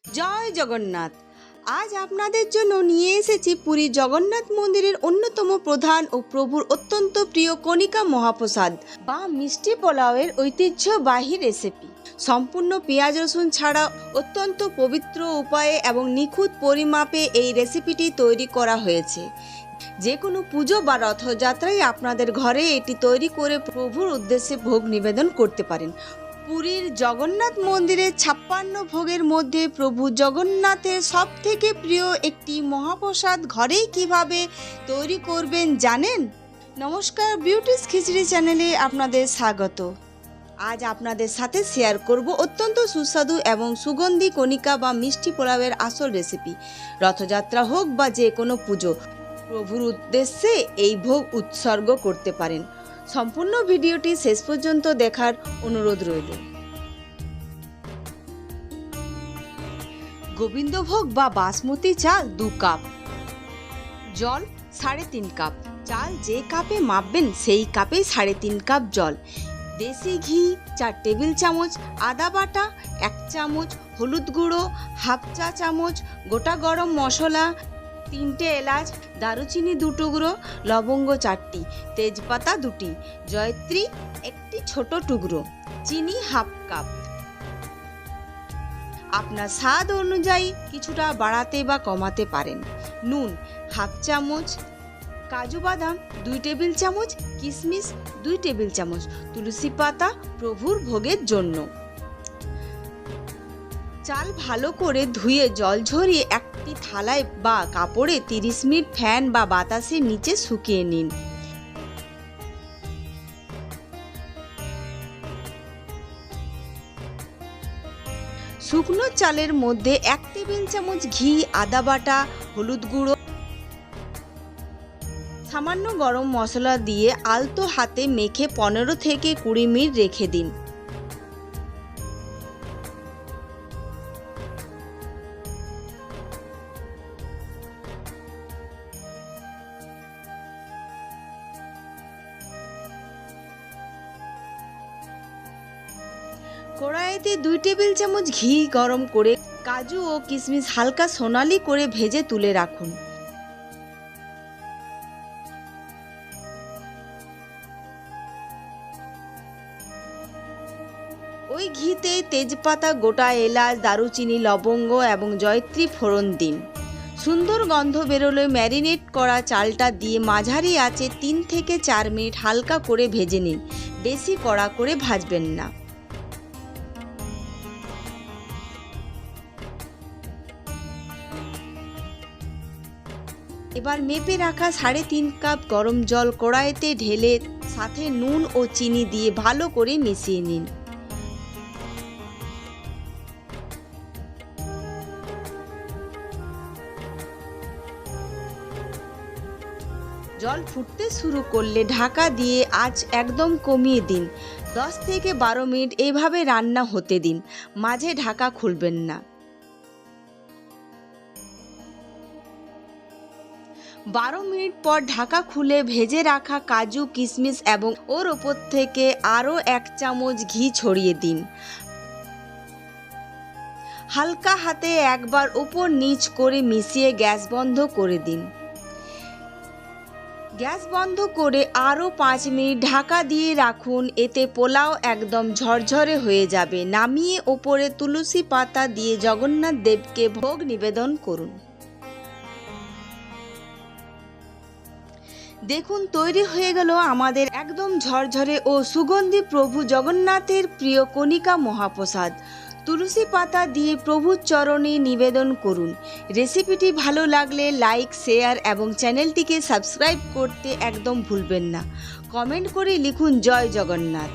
জয় জগন্নাথ। আজ আপনাদের জন্য নিয়ে এসেছি পুরী জগন্নাথ মন্দিরের অন্যতম প্রধান ও প্রভুর অত্যন্ত প্রিয় কণিকা মহাপ্রসাদ বা মিষ্টি পোলাওয়ের ঐতিহ্যবাহী রেসিপি। সম্পূর্ণ পেঁয়াজ রসুন ছাড়া অত্যন্ত পবিত্র উপায়ে এবং নিখুঁত পরিমাপে এই রেসিপিটি তৈরি করা হয়েছে। যে কোনো পুজো বা রথযাত্রায় আপনাদের ঘরে এটি তৈরি করে প্রভুর উদ্দেশ্যে ভোগ নিবেদন করতে পারেন। পুরীর জগন্নাথ মন্দিরের 56 ভোগের মধ্যে প্রভু জগন্নাথের সব থেকে প্রিয় একটি মহাপ্রসাদ ঘরেই কিভাবে তৈরি করবেন জানেন? নমস্কার, বিউটিস খিচড়ি চ্যানেলে আপনাদের স্বাগত। আজ আপনাদের সাথে শেয়ার করব অত্যন্ত সুস্বাদু এবং সুগন্ধি কণিকা বা মিষ্টি পোলাওয়ের আসল রেসিপি। রথযাত্রা হোক বা যে কোনো পুজো, প্রভুর উদ্দেশ্যে এই ভোগ উৎসর্গ করতে পারেন। সম্পূর্ণ ভিডিওটি শেষ পর্যন্ত দেখার অনুরোধ রইল। গোবিন্দভোগ বা বাসমতি চাল 2 কাপ, জল 3.5 কাপ। চাল যে কাপে মাপবেন সেই কাপে 3.5 কাপ জল। দেশি ঘি 4 টেবিল চামচ, আদা বাটা 1 চামচ, হলুদ গুঁড়ো 1/2 চা চামচ, গোটা গরম মশলা 3টে এলাচ, দারুচিনি 2 টুকরো, লবঙ্গ 4টি, তেজপাতা 2টি, জয়ত্রী 1টি ছোট টুকরো, চিনি 1/2 কাপ। আপনার স্বাদ অনুযায়ী কিছুটা বাড়াতে বা কমাতে পারেন। নুন 1/2 চামচ, কাজু বাদাম 2 টেবিল চামচ, কিশমিশ 2 টেবিল চামচ, তুলসী পাতা প্রভুর ভোগের জন্য। চাল ভালো করে ধুয়ে জল ঝরিয়ে একটি থালায় বা কাপড়ে 30 মিনিট ফ্যান বা বাতাসের নিচে শুকিয়ে নিন। শুকনো চালের মধ্যে 1 টেবিল চামচ ঘি, আদা বাটা, হলুদ গুঁড়ো, সামান্য গরম মশলা দিয়ে আলতো হাতে মেখে 15 থেকে 20 মিনিট রেখে দিন। কড়াইতে 2 টেবিল চামচ ঘি গরম করে কাজু ও কিশমিশ হালকা সোনালি করে ভেজে তুলে রাখুন। ওই ঘিতে তেজপাতা, গোটা এলাচ, দারুচিনি, লবঙ্গ এবং জয়ত্রী ফোড়ন দিন। সুন্দর গন্ধ বেরোলে ম্যারিনেট করা চালটা দিয়ে মাঝারি আঁচে 3 থেকে 4 মিনিট হালকা করে ভেজে নিন। বেশি কড়া করে ভাজবেন না। এবার মেপে রাখা 3.5 কাপ গরম জল কড়াইতে ঢেলে সাথে নুন ও চিনি দিয়ে ভালো করে মিশিয়ে নিন। জল ফুটতে শুরু করলে ঢাকা দিয়ে আঁচ একদম কমিয়ে দিন। 10 থেকে 12 মিনিট এইভাবে রান্না হতে দিন, মাঝে ঢাকা খুলবেন না। 12 মিনিট পর ঢাকা খুলে ভেজে রাখা কাজু, কিশমিশ এবং ওর ওপর থেকে আরও 1 চামচ ঘি ছড়িয়ে দিন। হালকা হাতে একবার উপর নিচ করে মিশিয়ে গ্যাস বন্ধ করে দিন। গ্যাস বন্ধ করে আরও 5 মিনিট ঢাকা দিয়ে রাখুন। এতে পোলাও একদম ঝরঝরে হয়ে যাবে। নামিয়ে ওপরে তুলসী পাতা দিয়ে জগন্নাথ দেবকে ভোগ নিবেদন করুন। দেখুন, তৈরি হয়ে গেল আমাদের একদম ঝরঝরে ও সুগন্ধি প্রভু জগন্নাথের প্রিয় কণিকা মহাপ্রসাদ। তুলসী পাতা দিয়ে প্রভুর চরণে নিবেদন করুন। রেসিপিটি ভালো লাগলে লাইক, শেয়ার এবং চ্যানেলটিকে সাবস্ক্রাইব করতে একদম ভুলবেন না। কমেন্ট করে লিখুন জয় জগন্নাথ।